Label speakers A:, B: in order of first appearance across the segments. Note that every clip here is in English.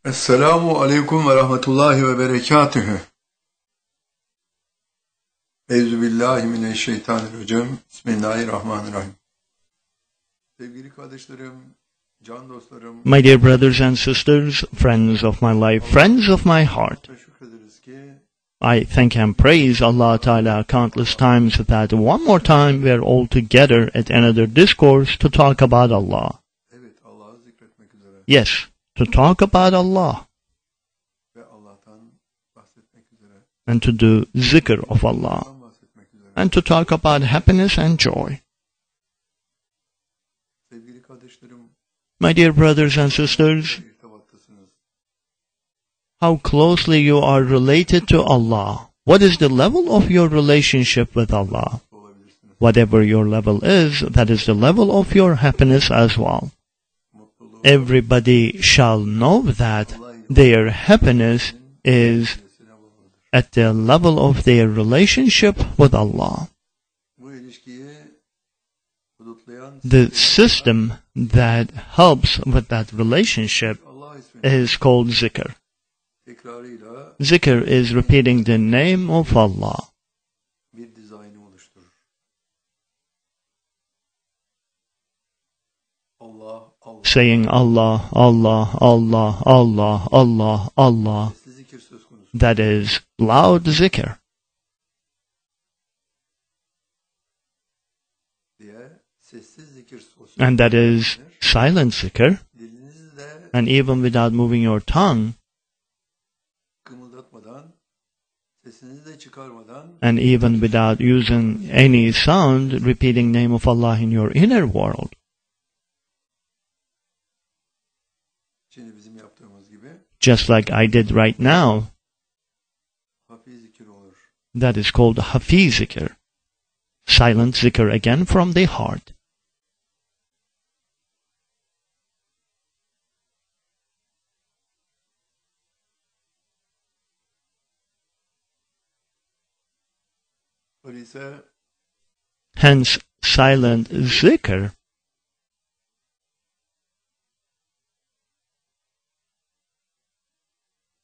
A: Esselamu aleyküm ve rahmetullahi ve berekatühü. Euzubillahimineşşeytanirracim. Bismillahirrahmanirrahim. Sevgili kardeşlerim, can dostlarım,
B: My dear brothers and sisters, friends of my life, friends of my heart,
A: şükrederiz ki
B: I thank and praise Allah Ta'ala countless times that one more time we are all together at another discourse to talk about Allah.
A: evet Allah'ı zikretmek üzere
B: Yes, to talk about Allah
A: ve Allah'tan bahsetmek üzere,
B: and to do zikr of Allah
A: Allah'tan bahsetmek üzere.
B: and to talk about happiness and joy.
A: Sevgili kardeşlerim,
B: My dear brothers and sisters,
A: irtibattasınız.
B: how closely you are related to Allah. What is the level of your relationship with Allah?
A: Olabilirsiniz.
B: Whatever your level is, that is the level of your happiness as well.
A: Mutluluğu
B: Everybody shall know that their happiness is
A: ilişkisine bağlıdır.
B: at the level of their relationship with Allah.
A: Bu ilişkiyi hudutlayan
B: The system that helps with that relationship
A: Allah ismini
B: is called zikr.
A: tekrarıyla
B: Zikr is repeating the name of Allah.
A: bir dizaynı oluşturur. Allah, Allah.
B: Saying Allah, Allah, Allah, Allah, Allah, Allah.
A: Sesli zikir söz konusu.
B: That is loud zikr.
A: Diye sessiz zikir söz
B: And that is silent zikr.
A: Dilinizi de
B: And even without moving your tongue,
A: kımıldatmadan, sesinizi de çıkarmadan
B: and even without using any sound, repeating name of Allah in your inner world.
A: şimdi bizim yaptığımız gibi
B: Just like I did right now,
A: hafif zikir olur.
B: that is called hafiz zikr. Silent zikr again from the heart.
A: Öyleyse
B: Hence, silent zikr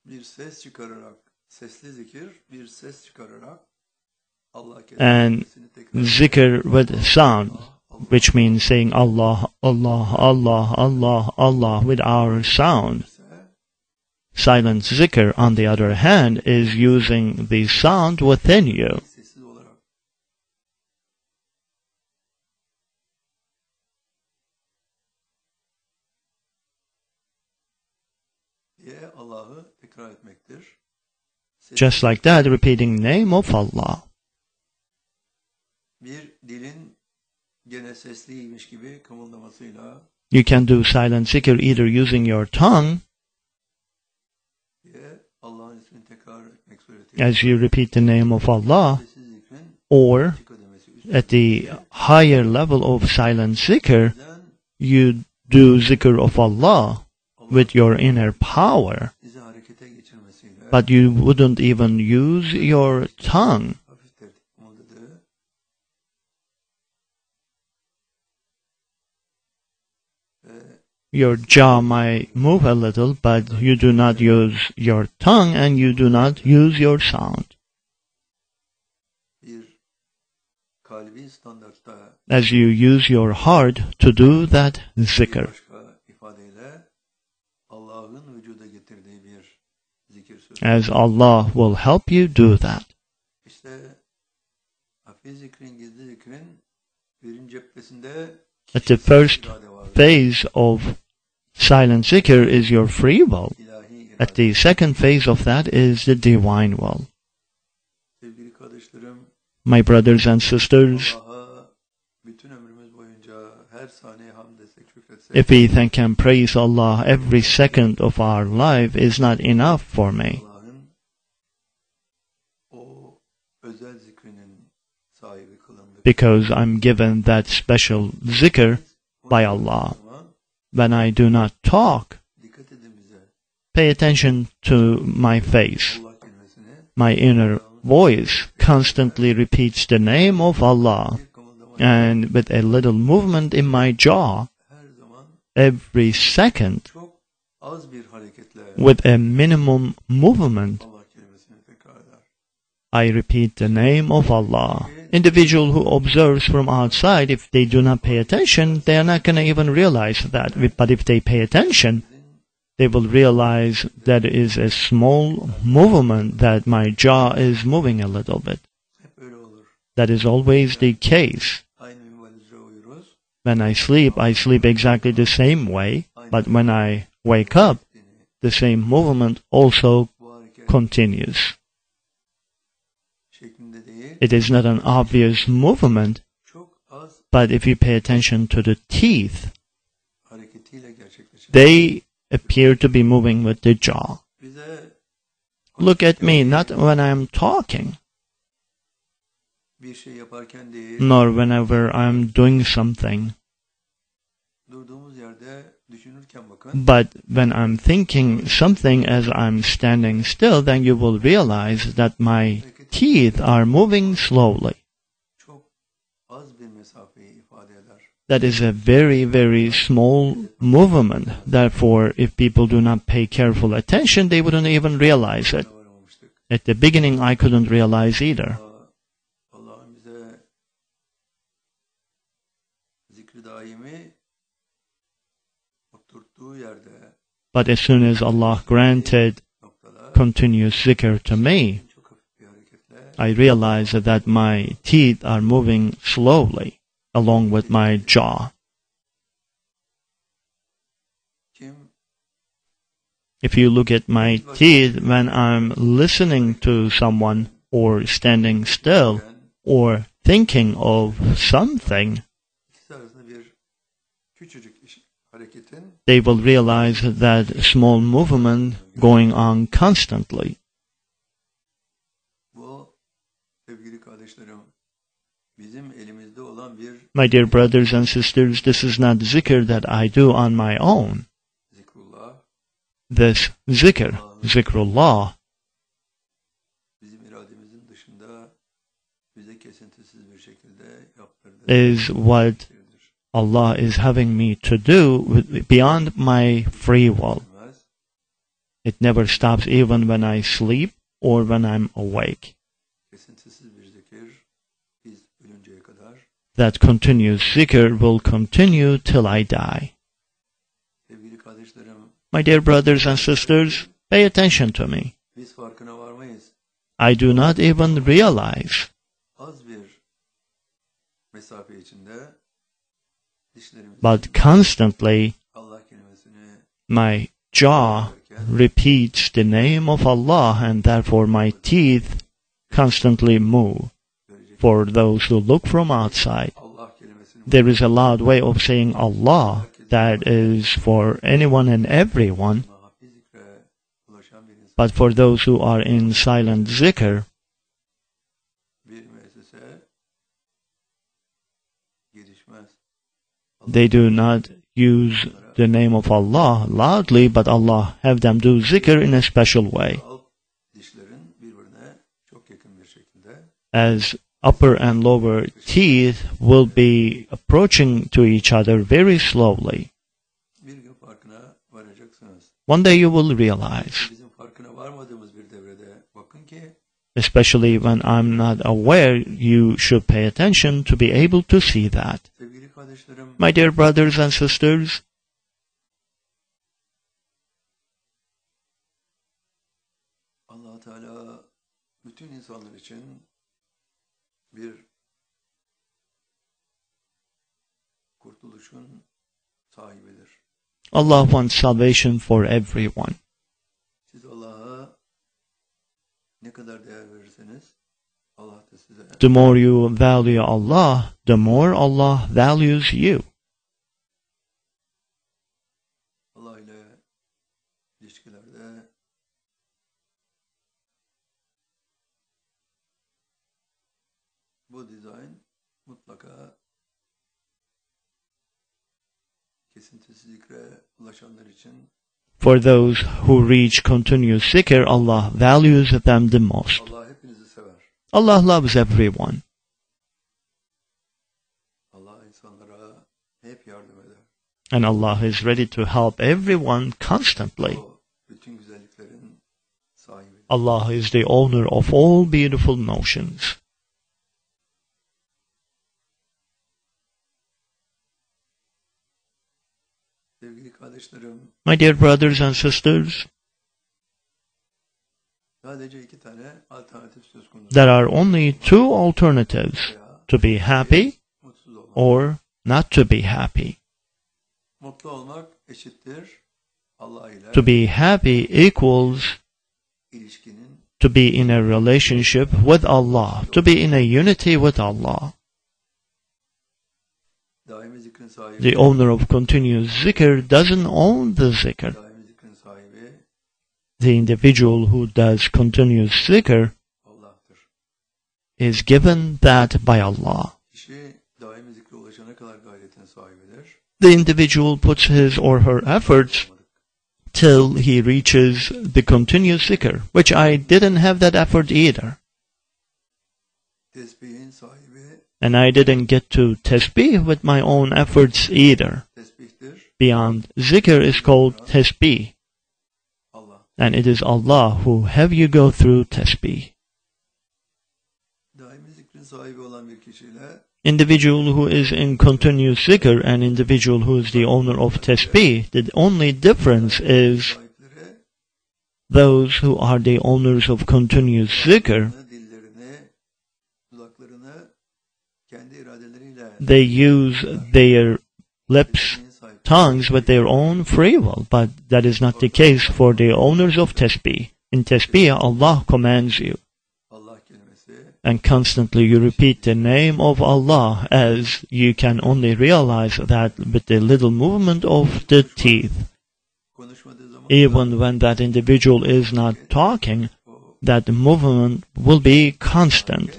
A: bir ses çıkararak, sesli zikir bir ses çıkararak Allah
B: and
A: kelimesini tekrar
B: zikr with sound, which means saying Allah, Allah, Allah, Allah, Allah with our sound.
A: ise
B: Silent zikr, on the other hand, is using the sound within you.
A: sessiz olarak diye Allah'ı tekrar etmektir.
B: Just like that, repeating name of Allah.
A: Bir dilin gene sesliymiş gibi kımıldamasıyla
B: You can do silent zikr either using your tongue,
A: diye Allah'ın ismini tekrar etmek suretiyle
B: as you repeat the name of Allah,
A: sessiz zikrin
B: or
A: iki kademesi üst
B: at the higher level of silent zikr,
A: yüzden
B: you do zikr of Allah with your inner power,
A: bizi harekete geçirmesiyle
B: but you wouldn't even use your tongue.
A: hafif kımıldadığı ve
B: Your jaw might move a little, but you do not use your tongue and you do not use your sound.
A: bir kalbi standartta
B: As you use your heart to do that
A: bir
B: zikr.
A: başka ifadeyle Allah'ın vücuda getirdiği bir zikir sözü.
B: As Allah will help you do that.
A: İşte hafif zikrin, gizli zikrin birinci cephesinde
B: At the first
A: irade vardır.
B: phase of silent zikr is your free will.
A: İlahi irade.
B: At the second phase of that is the divine will.
A: Sevgili kardeşlerim,
B: My brothers and sisters,
A: Allah'a bütün ömrümüz boyunca her saniye hamd etsek, şükretsek,
B: if we thank and praise Allah every second of our life is not enough for me,
A: Allah'ın o özel zikrinin sahibi kılındık.
B: because I'm given that special zikr by Allah. When I do not talk,
A: Dikkat edin bize.
B: pay attention to my face.
A: Allah kelimesini
B: My inner voice constantly repeats the name of Allah,
A: bir kımıldama
B: and with a little movement in my jaw,
A: her zaman
B: every second,
A: çok az bir hareketle
B: with a minimum movement,
A: Allah kelimesini tekrar eder.
B: I repeat the name of Allah. Individual who observes from outside, if they do not pay attention, they are not going to even realize that. But if they pay attention, they will realize that it is a small movement, that my jaw is moving a little bit.
A: Hep öyle olur.
B: That is always the case.
A: Aynı minvalde uyuruz.
B: When I sleep exactly the same way, but when I wake up, the same movement also
A: Bu hareket
B: continues.
A: şeklinde değil.
B: It is not an obvious movement,
A: Çok az
B: but if you pay attention to the teeth,
A: hareketiyle gerçekleşen.
B: they appear to be moving with the jaw.
A: Bize
B: Look at me, not when I'm talking,
A: bir şey yaparken değil,
B: nor whenever I'm doing something,
A: durduğumuz yerde düşünürken bakın.
B: but when I'm thinking something as I'm standing still, then you will realize that my teeth are moving slowly.
A: Çok az bir mesafeyi ifade eder.
B: That is a very, very small movement. Therefore, if people do not pay careful attention, they wouldn't even realize it.
A: Varamamıştık.
B: At the beginning, I couldn't realize either.
A: Allah'ın bize zikri daimi oturttuğu yerde
B: But as soon as Allah granted
A: noktada
B: continuous zikr to me,
A: çok hafif bir hareketle
B: I realized that my teeth are moving slowly along with my jaw.
A: kim
B: If you look at my teeth when I'm listening to someone or standing still or thinking of something,
A: ikisi arasında bir küçücük hareketin
B: they will realize that small movement going on constantly.
A: bu sevgili kardeşlerim bizim elimizde olan bir
B: My dear brothers and sisters, this is not zikr that I do on my own.
A: zikrullah
B: This zikr, zikrullah,
A: bizim irademizin dışında bize kesintisiz bir şekilde yaptırdığı
B: is what
A: şeydir.
B: Allah is having me to do beyond my free will.
A: Bilmez.
B: It never stops even when I sleep or when I'm awake.
A: Kesintisiz bir zikir biz ölünceye kadar.
B: That continuous zikr will continue till I die.
A: Sevgili kardeşlerim
B: My dear brothers and sisters, pay attention to me.
A: biz farkına varmayız.
B: I do not even realize,
A: Az bir mesafe içinde dişlerimiz
B: but constantly
A: Allah kelimesini
B: my jaw repeats the name of Allah, and therefore my teeth constantly move.
A: görecek.
B: For those who look from outside,
A: Allah kelimesini
B: there is a loud way of saying Allah that is for anyone and everyone,
A: hafif zikre ulaşan bir insan
B: but for those who are in silent zikr,
A: bir müessese gelişmez.
B: they do not use the name of Allah loudly, but Allah have them do zikr in a special way,
A: Alt dişlerin birbirine çok yakın bir şekilde
B: as upper and lower teeth will be approaching to each other very slowly.
A: bir gün farkına varacaksınız.
B: One day you will realize,
A: Bizim farkına varmadığımız bir devrede bakın ki
B: especially when I'm not aware, you should pay attention to be able to see that.
A: sevgili kardeşlerim
B: My dear brothers and sisters,
A: Allah Teala bütün insanlar için bir kurtuluşun sahibidir.
B: Allah wants salvation for everyone.
A: Siz Allah'a ne kadar değer verirseniz Allah da size
B: The more you value Allah, the more Allah values you.
A: Allah ile ilişkilerde bu dizayn mutlaka kesintisiz zikre ulaşanlar için
B: For those who reach continuous zikr, Allah values them the most.
A: Allah hepinizi sever.
B: Allah loves everyone.
A: Allah insanlara hep yardım eder.
B: And Allah is ready to help everyone constantly.
A: O bütün güzelliklerin sahibi.
B: Allah is the owner of all beautiful notions.
A: Sevgili kardeşlerim,
B: My dear brothers and sisters,
A: sadece iki tane alternatif söz konusu.
B: there are only two alternatives: to be happy
A: Mutsuz olmak.
B: or not to be happy.
A: Mutlu olmak eşittir Allah ile
B: To be happy equals
A: ilişkinin
B: to be in a relationship with Allah, to be in a unity with Allah.
A: daimi zikrin sahibi.
B: The owner of continuous zikr doesn't own the zikr.
A: Daimi zikrin sahibi
B: The individual who does continuous zikr
A: Allah'tır.
B: is given that by Allah.
A: Kişi daimi zikre ulaşana kadar gayretin sahibidir.
B: The individual puts his or her efforts till he reaches the continuous zikr, which I didn't have that effort either.
A: Tesbihin sahibi
B: And I didn't get to tesbih with my own efforts either.
A: tesbihtir
B: Beyond zikr is called tesbih,
A: Allah.
B: and it is Allah who have you go through tesbih.
A: Daimi zikrin sahibi olan bir kişiyle
B: Individual who is in continuous zikr and individual who is the owner of tesbih, the only difference is
A: sahipleri
B: those who are the owners of continuous zikr,
A: dillerini, dudaklarını kendi iradeleriyle
B: they use their lips,
A: tesbihin sahibi.
B: tongues with their own free will, but that is not the case for the owners of tesbih. In tesbih, Allah commands you,
A: Allah kelimesi
B: and constantly you repeat the name of Allah, as you can only realize that with the little movement of the teeth.
A: konuşmadığı zaman
B: Even when that individual is not talking,
A: o
B: that movement will be constant.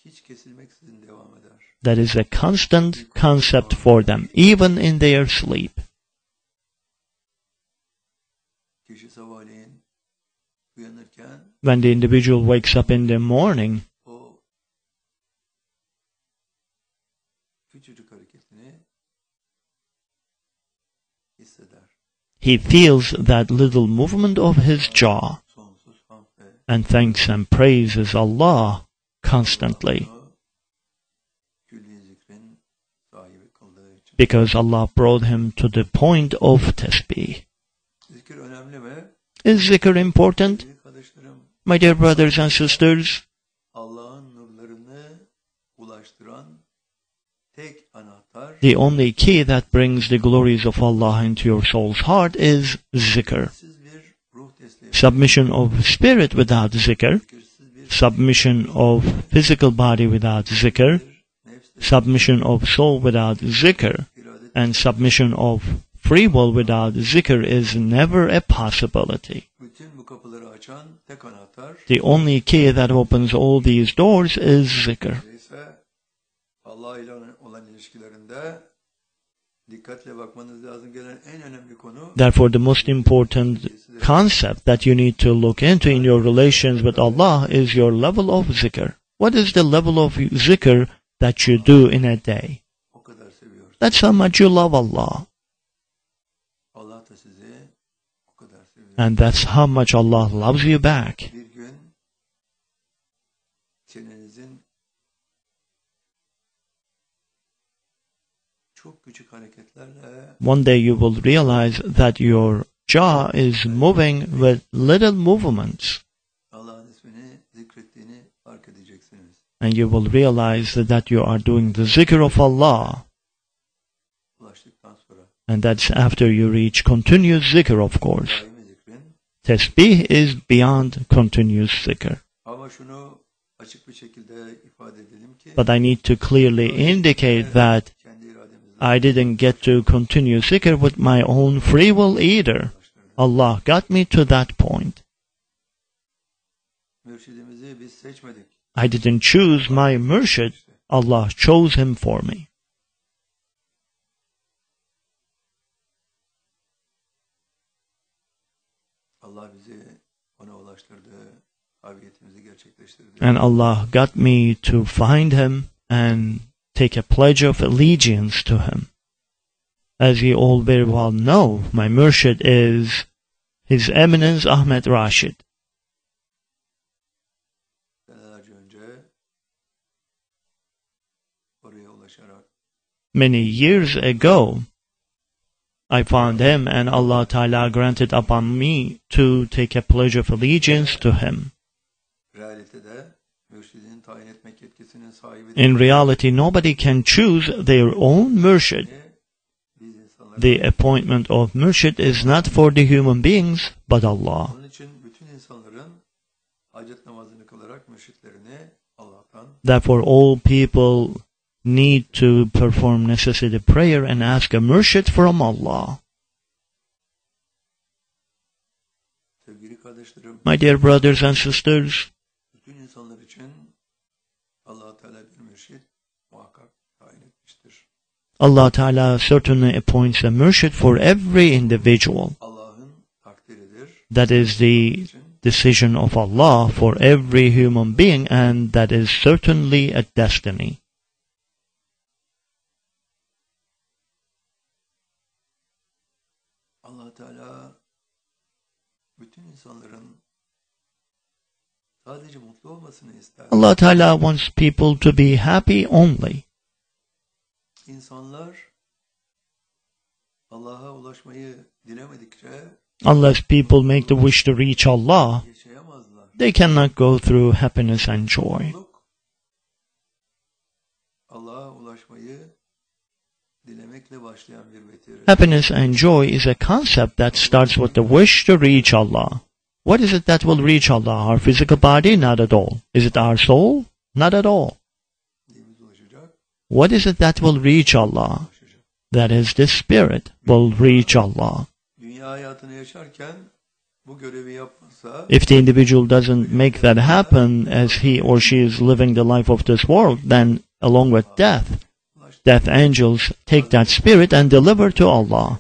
A: hiç kesilmeksizin devam eder.
B: That is a constant concept for them, even in their sleep.
A: Kişi sabahleyin uyanırken
B: When the individual wakes up in the morning,
A: o küçücük hareketini hisseder.
B: he feels that little movement of his jaw
A: Sonsuz hamd ve
B: and thanks and praises Allah constantly,
A: onu külli zikrin sahibi kıldığı için.
B: because Allah brought him to the point of tesbih.
A: Zikir önemli mi?
B: Is zikr important?
A: Sevgili kardeşlerim,
B: My dear brothers and sisters,
A: Allah'ın nurlarını ulaştıran tek anahtar
B: the only key that brings the glories of Allah into your soul's heart is zikr.
A: siz bir ruh teslimi,
B: Submission of spirit without zikr,
A: zikirsiz bir
B: submission of physical body without zikr,
A: nefstir,
B: submission of soul without zikr,
A: iradet
B: and submission of free will without zikr is never a possibility.
A: bütün bu kapıları açan tek anahtar
B: The only key that opens all these doors is zikr.
A: ise Allah ile olan ilişkilerinde dikkatle bakmanız lazım gelen en önemli konu
B: Therefore, the most important concept that you need to look into in your relations with Allah is your level of zikr. What is the level of zikr that you do in a day?
A: o kadar seviyor.
B: That's how much you love Allah.
A: Allah da sizi o kadar seviyor.
B: And that's how much Allah loves you back.
A: Bir gün çenenizin çok küçük hareketlerle
B: One day you will realize that your jaw is moving with little movements.
A: Allah'ın ismini zikrettiğini fark edeceksiniz.
B: And you will realize that you are doing the zikr of Allah.
A: Ulaştıktan sonra
B: And that's after you reach continuous zikr, of course.
A: daimi zikrin.
B: Tesbih is beyond continuous zikr.
A: Ama şunu açık bir şekilde ifade edelim ki
B: But I need to clearly indicate that
A: kendi irademizle
B: I didn't get to continue zikr with my own free will either. Allah got me to that point.
A: mürşidimizi biz seçmedik.
B: I didn't choose my murshid. Allah chose him for me.
A: Allah bizi ona ulaştırdı, tabiyetimizi gerçekleştirdi.
B: And Allah got me to find him and take a pledge of allegiance to him. As you all very well know, my Murshid is His Eminence Ahmed Rashid.
A: Senelerce önce oraya ulaşarak
B: Many years ago, I found him and Allah Ta'ala granted upon me to take a pledge of allegiance to him.
A: realitede mürşidini tayin etmek yetkisinin sahibi
B: In reality, nobody can choose their own Murshid.
A: biz insanlar.
B: The appointment of Murshid is not for the human beings, but Allah.
A: Onun için bütün insanların hacet namazını kılarak mürşitlerini Allah'tan
B: Therefore, all people need to perform necessary prayer and ask a Murshid from Allah.
A: sevgili kardeşlerim,
B: My dear brothers and sisters,
A: bütün insanlar için Allah Teala bir mürşit muhakkak tayin etmiştir.
B: Allah Ta'ala certainly appoints a Murshid for every individual.
A: Allah'ın takdiridir.
B: That is the decision of Allah for every human being, and that is certainly a destiny.
A: Allah Teala bütün insanların sadece mutlu olmasını ister.
B: Allah Ta'ala wants people to be happy only.
A: İnsanlar Allah'a ulaşmayı dilemedikçe
B: Unless people make the wish to reach Allah,
A: yaşayamazlar.
B: they cannot go through happiness and joy.
A: Mutluluk Allah'a ulaşmayı dilemekle başlayan bir betiri.
B: Happiness and joy is a concept that starts with the wish to reach Allah. What is it that will reach Allah? Our physical body? Not at all. Is it our soul? Not at all.
A: Dilimiz ulaşacak,
B: What is it that will reach Allah?
A: ulaşacak.
B: That is, the spirit will reach Allah.
A: Dünya hayatını yaşarken bu görevi yapmasa
B: If the individual doesn't make that happen as he or she is living the life of this world, then along with death angels take that spirit and deliver to Allah.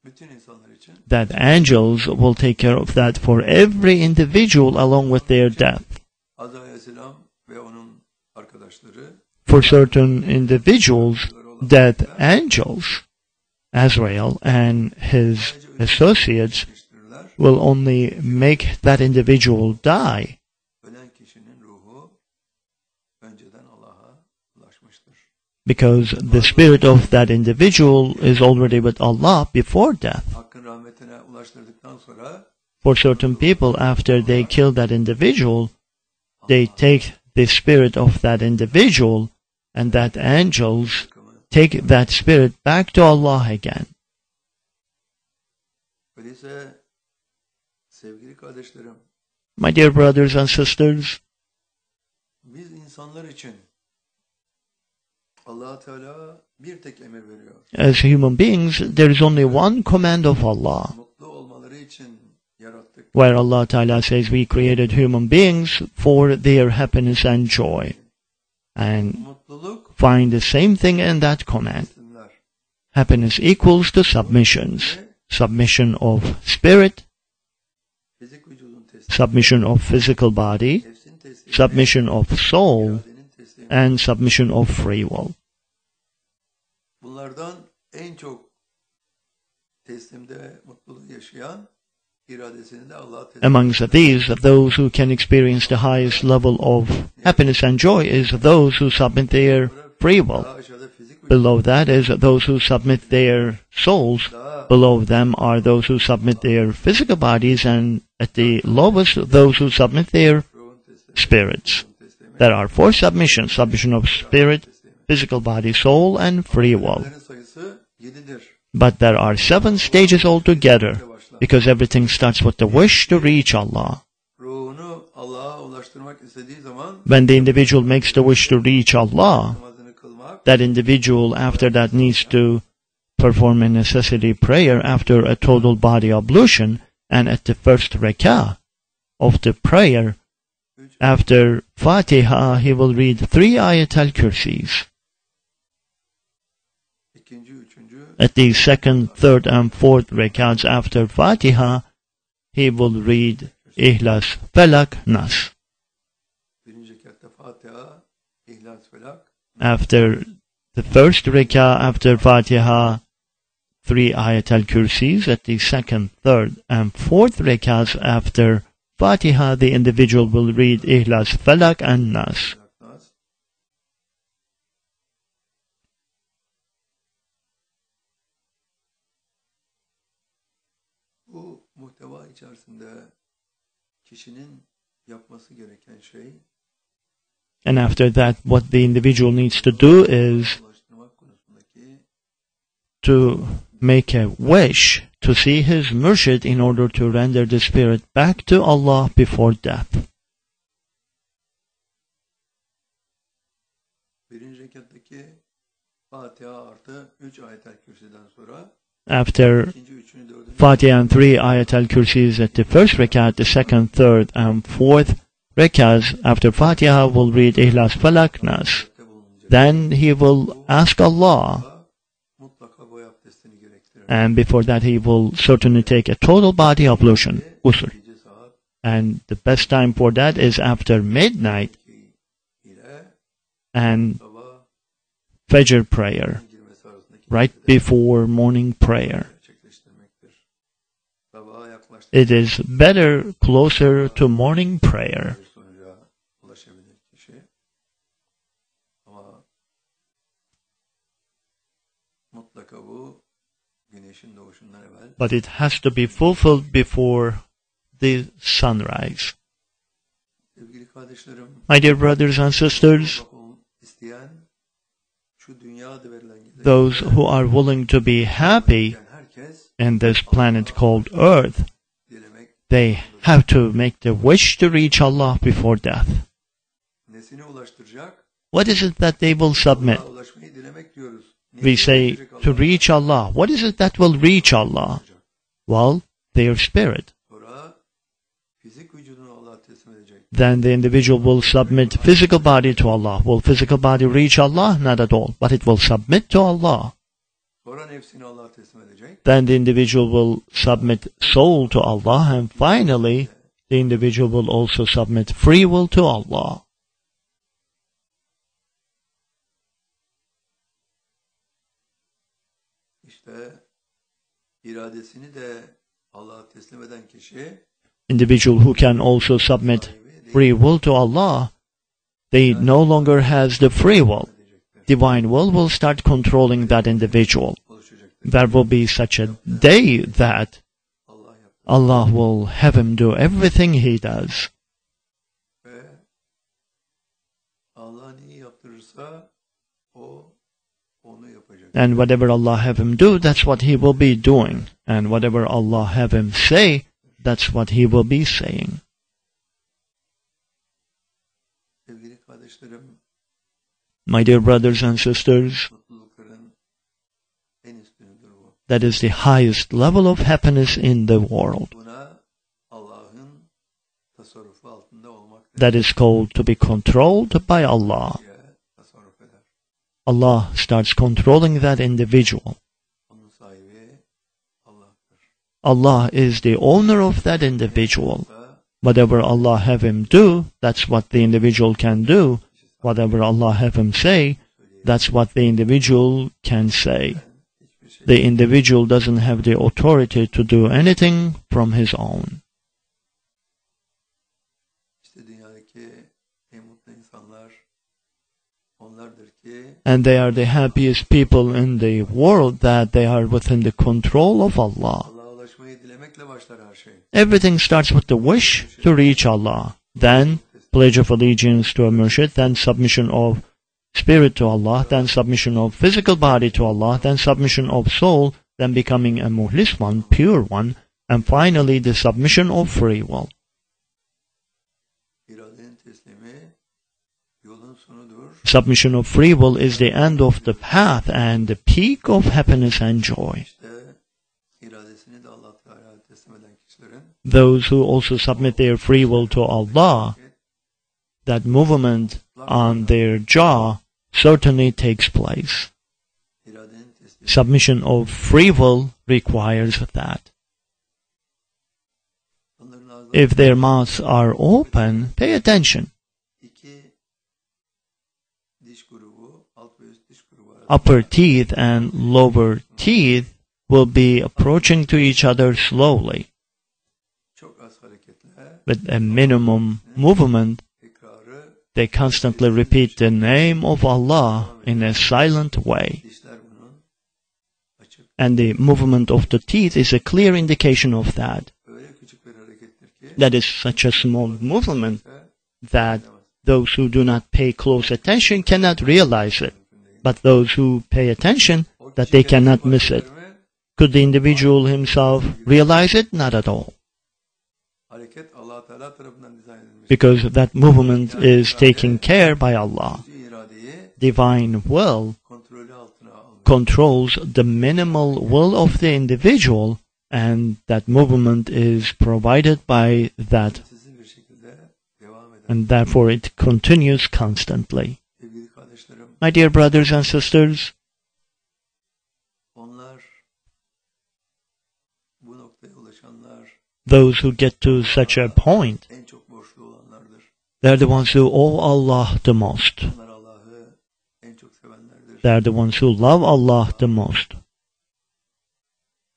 A: bütün insanlar için
B: That angels will take care of that for every individual along with their death.
A: Azrail Aleyhisselam ve onun arkadaşları
B: For certain individuals, death angels, Azrael and his associates,
A: yetiştirirler.
B: will only make that individual die,
A: Ölen kişinin ruhu önceden Allah'a ulaşmıştır.
B: because the spirit of that individual is already with Allah before death.
A: Hakkın rahmetine ulaştırdıktan sonra
B: For certain people, after they kill that individual, they take the spirit of that individual, and that angels take that spirit back to Allah again.
A: öyleyse sevgili kardeşlerim,
B: My dear brothers and sisters,
A: biz insanlar için Allah Teala bir tek emir veriyor.
B: as human beings, there is only one command of Allah,
A: Mutlu olmaları için yarattık.
B: where Allah Ta'ala says we created human beings for their happiness and joy. And
A: Mutluluk
B: find the same thing in that command.
A: teslimler.
B: Happiness equals to submissions. Submission of spirit,
A: Fizik vücudun teslimi,
B: submission of physical body,
A: nefsin teslimi,
B: submission of soul,
A: iradenin teslimi.
B: and submission of free will.
A: Bunlardan en çok teslimde mutluluğu yaşayan, iradesini de Allah'a teslim.
B: Amongst these, those who can experience the highest level of happiness and joy is those who submit their free will.
A: Daha aşağıda fizik vücut,
B: Below that is those who submit their souls.
A: daha
B: Below them are those who submit their physical bodies, and at the lowest, those who submit their
A: ruhun teslimi,
B: spirits.
A: ruhun teslimi,
B: There are four submissions: submission of spirit, physical body, soul, and free will.
A: Bunların sayısı 7'dir.
B: But there are 7 stages altogether, because everything starts with the wish to reach Allah.
A: Ruhunu Allah'a ulaştırmak istediği zaman
B: When the individual makes the wish to reach Allah,
A: namazını kılmak,
B: that individual after that needs to perform a necessity prayer after a total body ablution, and at the first rak'ah of the prayer, after Fatiha, he will read 3 ayat al-kursis.
A: ikinci, üçüncü,
B: At the second, third, and fourth rak'ahs after Fatiha, he will read Ihlas, Felak, Nas.
A: birinci rekatta Fatiha, İhlas, Felak,
B: After the first rak'ah after Fatiha, 3 ayat al-kursis at the second, third, and fourth rakats after Fatiha, the individual will read Ihlas, Falak, and Nas.
A: Bu muhteva içerisinde kişinin yapması gereken şey
B: And after that, what the individual needs to do is
A: ulaştırmak konusundaki
B: to make a wish to see his murshid in order to render the spirit back to Allah before death.
A: birinci rekattaki Fatiha artı 3 ayet-el kürsüden sonra
B: After
A: ikinci, üçüncü, dördüncü
B: Fatiha and 3 ayat al-kursis at the first rakat, the second, third, and fourth rakats after Fatiha will read Ihlas, Falak, Nas.
A: rekatte bulunacak.
B: Then he will ask Allah,
A: Mutlaka boy abdestini gerektirir.
B: and before that he will certainly take a total body ablution, usul.
A: Gece saat
B: And the best time for that is after midnight
A: 2 ile
B: and
A: sabah
B: Fajr prayer,
A: girmesi arasındaki
B: right before morning prayer.
A: gerçekleştirmektir. Sabaha yaklaştıkça
B: It is better closer to morning prayer,
A: bir sonuca ulaşabilir kişi. Ama mutlaka bu güneşin doğuşundan evvel
B: but it has to be fulfilled before the sunrise.
A: sevgili kardeşlerim,
B: My dear brothers and sisters,
A: isteyen şu dünyada verilen
B: those who are willing to be happy
A: herkes
B: in this planet called Earth,
A: dilemek
B: they have to make the wish to reach Allah before death.
A: nesine ulaştıracak?
B: What is it that they will submit?
A: Allah'a ulaşmayı dilemek diyoruz.
B: We say to reach Allah. What is it that will reach Allah? Well, their spirit.
A: Sonra fizik vücudunu Allah'a teslim edecek.
B: Then the individual will submit physical body to Allah. Will physical body reach Allah? Not at all. But it will submit to Allah.
A: Sonra nefsini Allah'a teslim edecek.
B: Then the individual will submit soul to Allah. And finally, the individual will also submit free will to Allah.
A: İşte iradesini de Allah'a teslim eden kişi
B: Individual who can also submit free will to Allah, they no longer has the free will. Divine will start controlling that individual.
A: oluşacaktır.
B: There will be such a day that
A: Allah yaptı.
B: Allah will have him do everything he does.
A: Ve Allah neyi yaptırırsa o onu yapacak.
B: And whatever Allah have him do, that's what he will be doing. And whatever Allah have him say, that's what he will be saying.
A: Sevgili kardeşlerim,
B: My dear brothers and sisters,
A: mutlulukların en üstünüdür bu.
B: that is the highest level of happiness in the world.
A: Buna Allah'ın tasarrufu altında olmak
B: That is called to be controlled by Allah.
A: diye tasarruf eder.
B: Allah starts controlling that individual.
A: Onun sahibi Allah'tır.
B: Allah is the owner of that individual.
A: Yoksa
B: Whatever Allah have him do, that's what the individual can do. Whatever Allah have him say, that's what the individual can say.
A: hiçbir şey
B: The individual doesn't have the authority to do anything from his own.
A: işte dünyadaki en mutlu insanlar onlardır ki
B: And they are the happiest people in the world that they are within the control of Allah.
A: Allah'a ulaşmayı dilemekle başlar her şey.
B: Everything starts with the wish to reach Allah. Then pledge of allegiance to a murshid, then submission of spirit to Allah, then submission of physical body to Allah, then submission of soul, then becoming a muhlis one, pure one, and finally the submission of free will.
A: İradenin teslimi yolun sonudur.
B: Submission of free will is the end of the path and the peak of happiness and joy.
A: İşte iradesini de Allah Teala'ya teslim eden kişilerin
B: Those who also submit their free will to Allah, that movement on their jaw certainly takes place.
A: iradenin teslimi
B: Submission of free will requires that.
A: onların ağzı
B: If their mouths are open, pay attention.
A: iki diş grubu, alt ve üst diş grubu arasında
B: Upper teeth and lower teeth will be approaching to each other slowly.
A: çok az hareketle
B: With a minimum movement,
A: tekrarı
B: they constantly repeat the name of Allah in a silent way.
A: dişler bunun açık.
B: And the movement of the teeth is a clear indication of that.
A: Öyle küçük bir harekettir ki
B: That is such a small movement that those who do not pay close attention cannot realize it. But those who pay attention, that they cannot miss it. Could the individual himself realize it? Not at all.
A: hareket Allah Teala tarafından dizayn edilmiş.
B: Because that movement is taken care by Allah.
A: Cüz'i iradeyi
B: Divine will
A: kontrolü altına almış.
B: controls the minimal will of the individual, and that movement is provided by that,
A: Sizin bir şekilde devam eden.
B: and therefore it continues constantly.
A: Sevgili kardeşlerim,
B: My dear brothers and sisters,
A: onlar bu noktaya ulaşanlar
B: those who get to such a point,
A: en çok borçlu olanlardır.
B: they're the ones who owe Allah the most.
A: Onlar Allah'ı en çok sevenlerdir.
B: They're the ones who love Allah the most.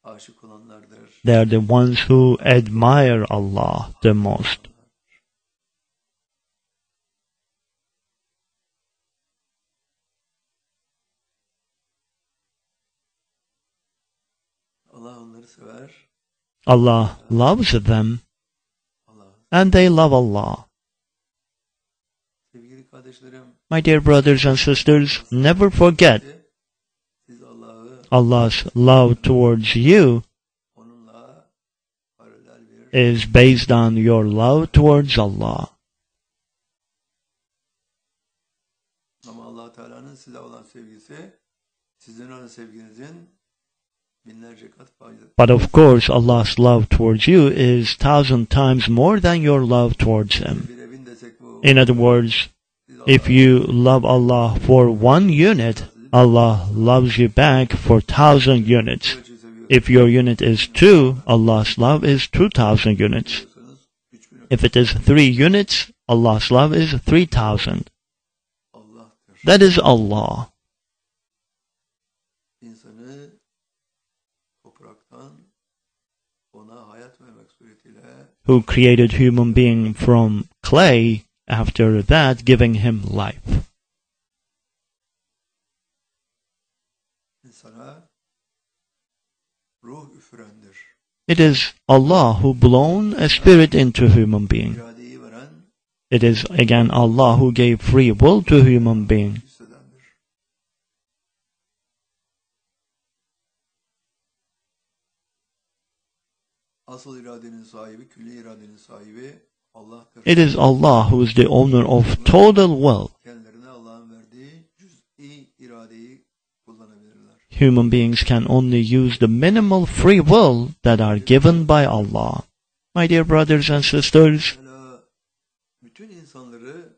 A: Aşık olanlardır.
B: They're the ones who admire Allah the most.
A: Allah onları sever.
B: Allah loves them,
A: Allah.
B: and they love Allah.
A: Sevgili kardeşlerim,
B: My dear brothers and sisters, never forget
A: siz Allah'ı
B: Allah's love towards you
A: onunla paralel bir
B: is based on your love towards Allah.
A: ama Allah Teala'nın size olan sevgisi sizin olan sevginizin binlerce kat fazla.
B: But of course, Allah's love towards you is 1,000 times more than your love towards Him.
A: Bir evin desek bu.
B: In other words,
A: Siz
B: if you love Allah for 1 unit, Allah loves you back for 1,000 units.
A: ölçüyü seviyorsanız
B: If your unit is 2, Allah's love is 2,000 units.
A: 3000
B: If it is 3 units, Allah's love is 3,000.
A: Allah'tır.
B: That is Allah,
A: İnsanı topraktan ona hayat vermek suretiyle
B: who created human being from clay, after that giving him life.
A: insana ruh üfürendir.
B: It is Allah who blown a spirit into human being.
A: İradeyi veren
B: It is again Allah who gave free will to human being.
A: hissedendir. Asıl iradenin sahibi, külli iradenin sahibi Allah'tır.
B: It is Allah who is the owner of total will.
A: Kendilerine Allah'ın verdiği cüz'i iradeyi kullanabilirler.
B: Human beings can only use the minimal free will that are given by Allah. My dear brothers and sisters,
A: Mesela bütün insanları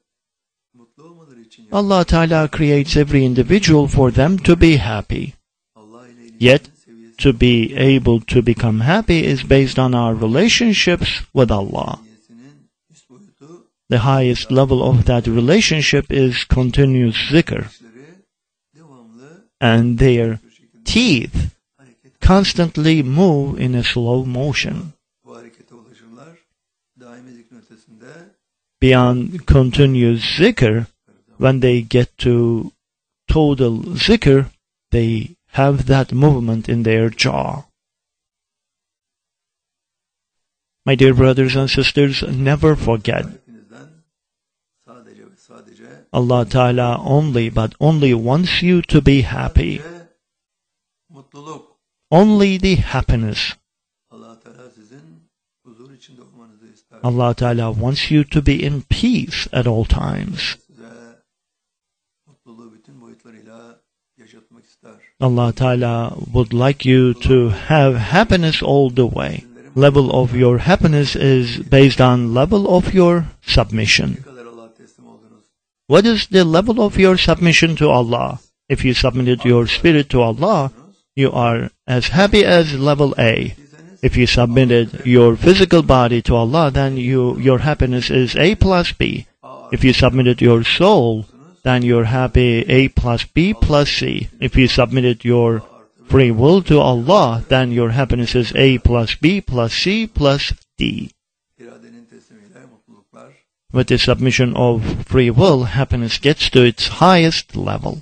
A: mutlu olmaları için yaptı.
B: Allah Ta'ala creates every individual for them to be happy.
A: Allah ile
B: Yet,
A: ilişkinin seviyesi
B: To be able to become happy is based on our relationships with Allah.
A: seviyesinin üst boyutu
B: The highest level of that relationship is continuous zikr,
A: işleri devamlı
B: and their
A: bir şekilde
B: teeth
A: hareket.
B: constantly move in a slow motion.
A: Bu harekete ulaşırlar. Daimi zikrin ötesinde
B: Beyond continuous zikr, when they get to total zikr, they have that movement in their jaw. My dear brothers and sisters, never forget,
A: hepinizden sadece ve sadece
B: Allah Ta'ala only, but only wants you to be happy.
A: sadece mutluluk.
B: Only the happiness.
A: Allah Teala sizin huzur içinde olmanızı ister.
B: Allah Ta'ala wants you to be in peace at all times.
A: Size mutluluğu bütün boyutlarıyla yaşatmak ister.
B: Allah Ta'ala would like you to have happiness all the way. Level of your happiness is based on level of your submission.
A: Ne kadar Allah'a teslim oldunuz?
B: What is the level of your submission to Allah? If you submitted your spirit to Allah, you are as happy as level A.
A: Siz
B: If you submitted your physical body to Allah, then your happiness is A plus B. If you submitted your soul, then you're happy A plus B plus C. If you submitted your free will to Allah, then your happiness is A plus B plus C plus D.
A: iradenin teslimiyle mutluluklar
B: With the submission of free will, happiness gets to its highest level.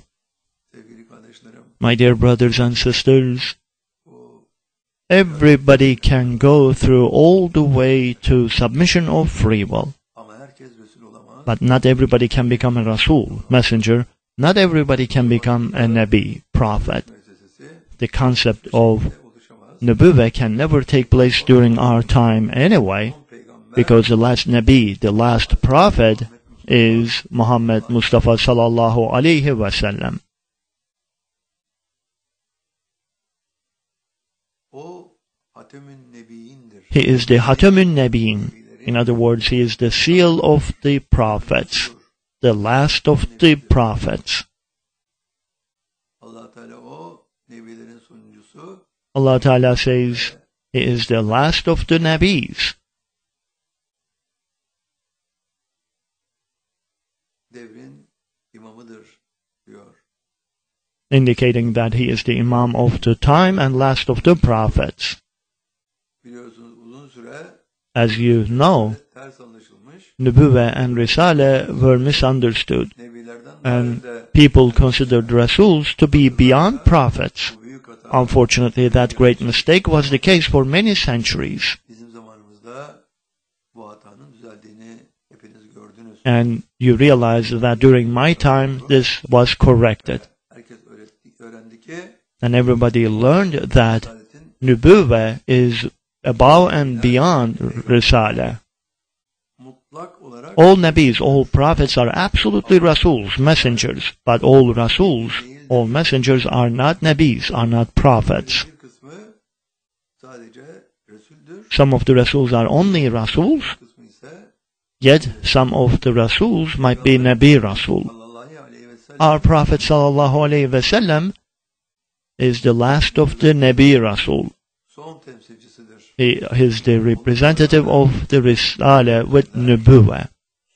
A: sevgili kardeşlerim.
B: My dear brothers and sisters,
A: Bu
B: everybody can go through all the way to submission of free will.
A: ama herkes Resul olamaz.
B: But not everybody can become a Rasul, messenger. Not everybody can become a Nabi, prophet.
A: Müessesesi
B: The concept of
A: oluşamaz.
B: Nubuwweh can never take place during our time anyway,
A: Son peygamber
B: because the last Nabi, the last prophet, is Muhammad Mustafa sallallahu alaihi wasallam.
A: o Hatemün Nebiyindir.
B: He is the Hatemün Nebiyin. In other words, he is the seal of the prophets, the last of the prophets.
A: Allah Teala o nebilerin sonuncusu,
B: Allah Ta'ala says, he is the last of the Nabis,
A: devrin imamıdır diyor.
B: indicating that he is the Imam of the time and last of the prophets.
A: Biliyorsunuz uzun süre
B: As you know,
A: ters anlaşılmış.
B: Nubuwweh and Risale were misunderstood,
A: Nebilerden
B: and
A: dair de
B: people considered Rasuls to be beyond prophets.
A: bu büyük hata.
B: Unfortunately, that great mistake was the case for many centuries,
A: Bizim zamanımızda bu hatanın düzeldiğini hepiniz gördünüz.
B: and you realize that during my time this was corrected,
A: Herkes öğrendi ki
B: and everybody learned that
A: adaletin
B: Nubuwweh is above and beyond Risale.
A: mutlak olarak
B: All Nabis, all prophets are absolutely Rasuls, messengers, but all Rasuls, all messengers are not Nabis, are not prophets.
A: bir kısmı sadece Resul'dür,
B: Some of the Rasuls are only Rasuls,
A: bir kısmı ise
B: yet some of the Rasuls might be Nabi Rasul.
A: sallallahu aleyhi ve sellem
B: Our Prophet sallallahu alaihi wasallam is the last of the Nabi Rasul.
A: son temsilcisidir.
B: He is the representative of the Risale with Nubuwweh.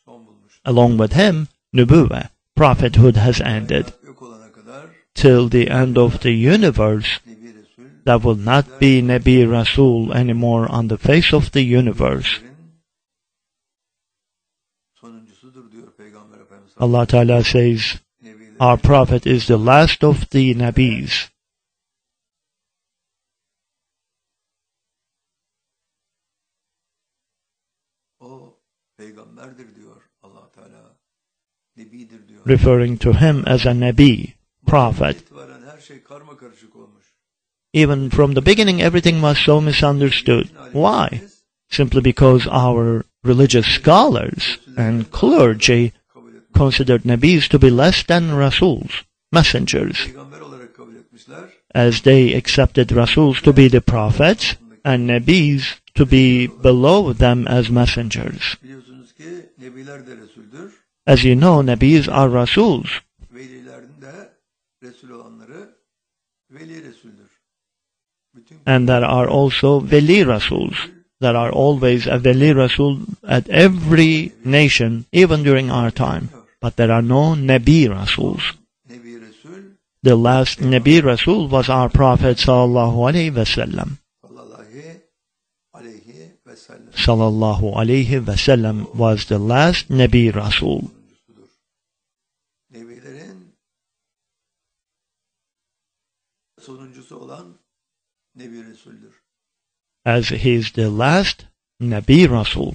A: Son bulmuş.
B: Along with him, Nubuwweh, prophethood has ended.
A: Yok olana kadar
B: Till the end of the universe,
A: Nebi Resul
B: there will not be Nabi Rasul anymore on the face of the universe.
A: sonuncusudur diyor Peygamber Efendimiz.
B: Allah Ta'ala says,
A: Nebilerin
B: our Prophet is the last of the Nabis.
A: o peygamberdir diyor Allah Teala. Nebidir diyor.
B: Referring to him as a Nabi, prophet.
A: İtibaren her şey karma karışık olmuş.
B: Even from the beginning, everything was so misunderstood. Why? Simply because our religious scholars and clergy
A: Kabul etmiş.
B: considered Nabis to be less than Rasuls, messengers,
A: Peygamber olarak kabul etmişler.
B: as they accepted Rasuls to be the prophets and Nabis to be below them as messengers.
A: Biliyorsunuz ki nebiler de Resul'dür.
B: As you know, Nabis are Rasuls,
A: Velilerin de Resul olanları Veli Resul'dür. Bütün
B: and there are also Veli Rasuls. There are always a Veli Rasul at every nation, even during our time. But there are no Nabi Rasuls.
A: Nebi Resul
B: The last Nabi Rasul was our Prophet sallallahu alaihi wasallam.
A: sallallahu aleyhi ve sellem
B: Sallallahu alaihi wasallam was the last Nabi Rasul.
A: sonuncusudur. Nebilerin sonuncusu olan Nebi Resul'dür.
B: As he is the last Nabi Rasul,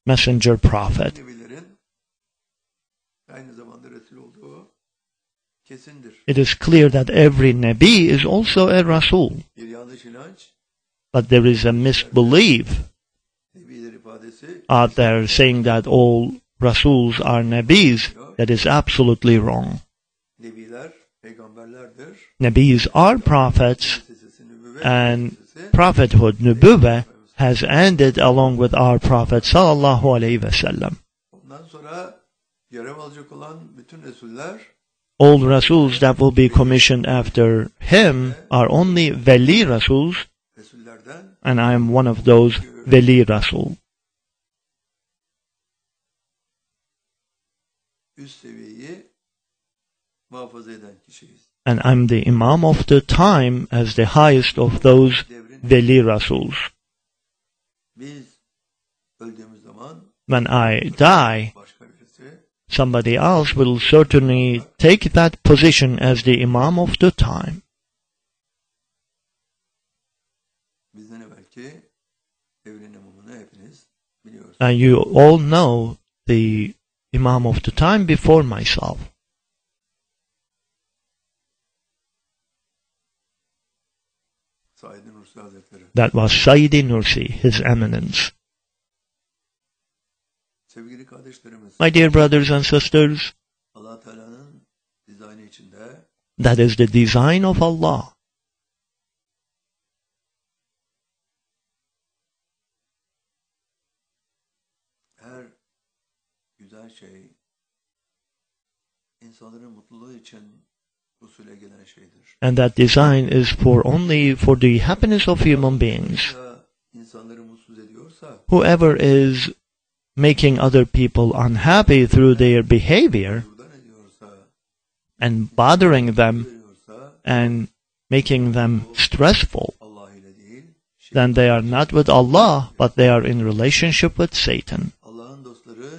B: messenger prophet.
A: Nebilerin aynı zamanda Resul olduğu kesindir.
B: It is clear that every Nabi is also a Rasul,
A: Bir yanlış inanç,
B: but there is a misbelief
A: Nebiler ifadesi
B: out there saying that all Rasuls are Nabis. That is absolutely wrong.
A: Nebiler peygamberlerdir.
B: Nabis are prophets,
A: Sesi nübüvvet
B: and
A: sesi
B: prophethood, Nubuwweh, has ended along with our Prophet sallallahu alaihi wasallam.
A: ondan sonra görev alacak olan bütün Resuller
B: All Rasuls that will be commissioned after him are only Veli Rasuls,
A: Resullerden
B: and I am one of those Veli Rasul.
A: üst seviyeyi muhafaza eden kişiyiz.
B: And I'm the Imam of the time as the highest of those Veli Rasuls.
A: Biz öldüğümüz zaman
B: When I die,
A: başka birisi
B: somebody else will certainly take that position as the Imam of the time.
A: bizden evvelki devrin imamını hepiniz biliyorsunuz.
B: And you all know the Imam of the time before myself.
A: Said Nursi Hazretleri.
B: That was Sayyidi Nursi, His Eminence.
A: Sevgili kardeşlerimiz,
B: My dear brothers and sisters,
A: Allah Teala'nın dizaynı içinde
B: that is the design of Allah.
A: her güzel şey insanların mutluluğu için usule gelen şeydir.
B: And that design is only for the happiness of human beings.
A: Ya insanları mutsuz ediyorsa
B: Whoever is making other people unhappy through their behavior
A: buradan ediyorsa,
B: and bothering them
A: veriyorsa
B: and making them stressful,
A: Allah ile değil,
B: then they are not with Allah, but they are in relationship with Satan.
A: Allah'ın dostları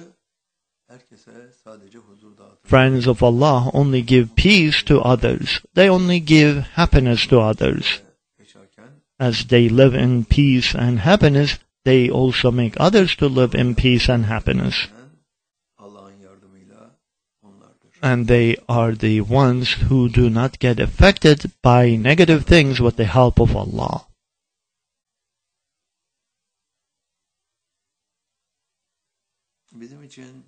A: herkese sadece huzur dağıtır.
B: Friends of Allah only give peace to others. They only give happiness to others.
A: Yaşarken
B: As they live in peace and happiness, they also make others to live in peace and happiness.
A: Allah'ın yardımıyla onlardır.
B: And they are the ones who do not get affected by negative things with the help of Allah.
A: Bizim için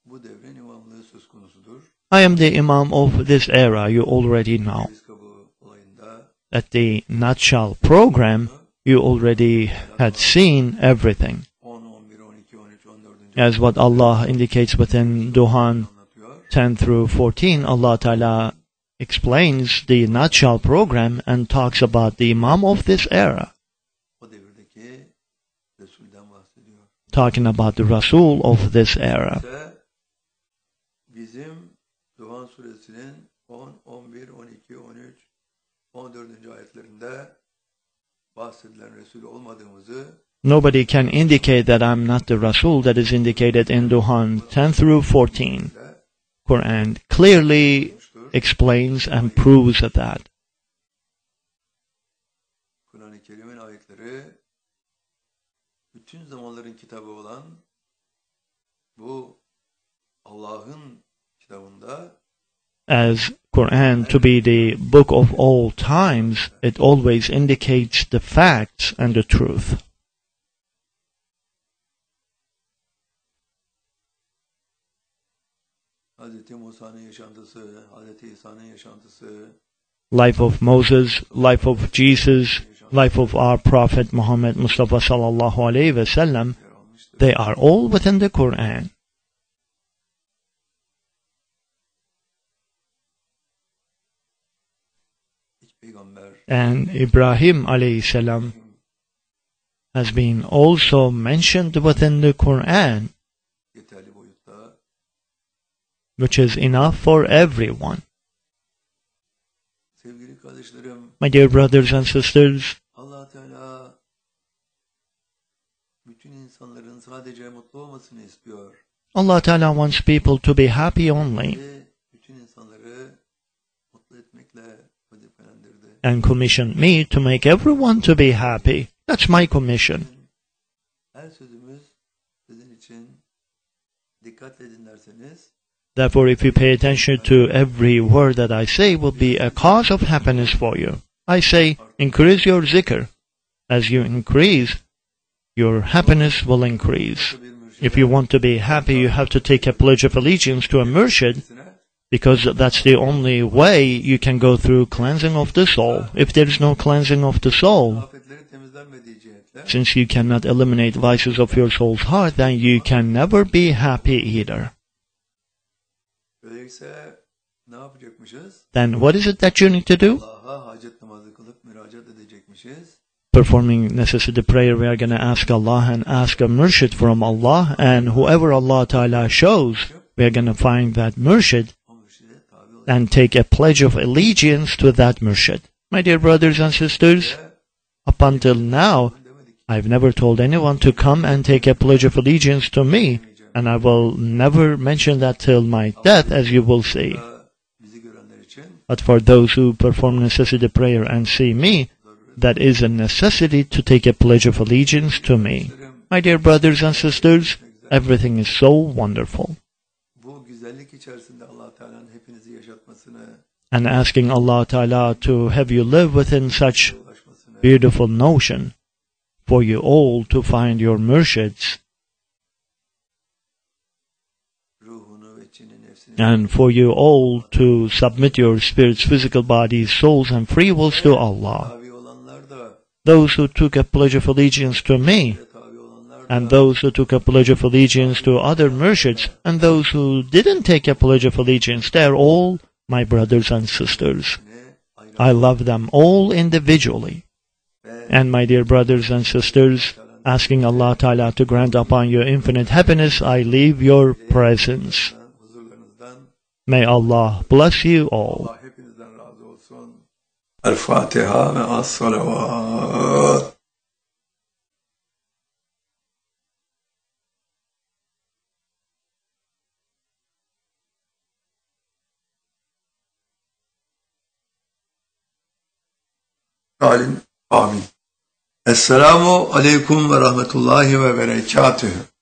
A: bu devrin imamlığı söz konusudur.
B: I am the Imam of this era, you already know.
A: Biz kabı olayında
B: At the Nutshell program, you already had seen everything.
A: 10, 11, 12, 13, 14.
B: As what Allah indicates within Duhan
A: anlatıyor.
B: 10 through 14, Allah Ta'ala explains the Nutshell program and talks about the Imam of this era,
A: O devirdeki Resul'den bahsediyor.
B: talking about the Rasul of this era.
A: İşte bizim Duhan suresinin 10, 11, 12, 13, 14. ayetlerinde bahsedilen Resul olmadığımızı
B: Nobody can indicate that I'm not the Rasul that is indicated in Duhan 10 through 14.
A: de
B: Quran clearly
A: konuştur.
B: explains and proves that.
A: Kur'an-ı Kerim'in ayetleri bütün zamanların kitabı olan bu Allah'ın kitabında
B: As Quran to be the book of all times, it always indicates the facts and the truth.
A: Hz. Musa'nın yaşantısı, Hz. İsa'nın yaşantısı,
B: Life of Moses, life of Jesus, life of our Prophet Muhammad Mustafa sallallahu alaihi wasallam,
A: yer almıştır.
B: they are all within the Quran.
A: İlk peygamber
B: And Ibrahim alayhi salam has been also mentioned within the Quran,
A: yeterli boyutta
B: which is enough for everyone.
A: sevgili kardeşlerim,
B: My dear brothers and sisters,
A: Allah Teala bütün insanların sadece mutlu olmasını istiyor
B: Allah Ta'ala wants people to be happy only
A: ve bütün insanları mutlu etmekle vazifelendirdi.
B: and commissioned me to make everyone to be happy. That's my commission.
A: Her sözümüz sizin için dikkatle dinlerseniz
B: Therefore, if you pay attention to every word that I say, will be a cause of happiness for you. I say, increase your zikr. As you increase, your happiness will increase. If you want to be happy, you have to take a pledge of allegiance to a murshid, because that's the only way you can go through cleansing of the soul. If there is no cleansing of the soul,
A: afetleri temizlenmediği cihetle
B: since you cannot eliminate vices of your soul's heart, then you can never be happy either.
A: öyleyse ne yapacakmışız?
B: Then what is it that you need to do?
A: Allah'a hacet namazı kılıp müracaat edecekmişiz.
B: Performing necessity prayer, we are going to ask Allah and ask a murshid from Allah, and whoever Allah Ta'ala shows, we are going to find that murshid,
A: O mürşide tabi
B: and take a pledge of allegiance to that murshid. My dear brothers and sisters, up until now, I've never told anyone to come and take a pledge of allegiance to me, and I will never mention that till my death, as you will see. But for those who perform necessity prayer and see me, that is a necessity to take a pledge of allegiance to me. My dear brothers and sisters, everything is so wonderful. And asking Allah Ta'ala to have you live within such beautiful notion, for you all to find your murshids, and for you all to submit your spirits, physical bodies, souls, and free wills to Allah. Those who took a pledge of allegiance to me, and those who took a pledge of allegiance to other murshids, and those who didn't take a pledge of allegiance, they are all my brothers and sisters. I love them all individually. And my dear brothers and sisters, asking Allah Ta'ala to grant upon you infinite happiness, I leave your presence. May Allah bless you all.
A: El-Fatiha ve as-salavat. Amin. Esselamu aleyküm ve rahmetullahi ve berekatühü.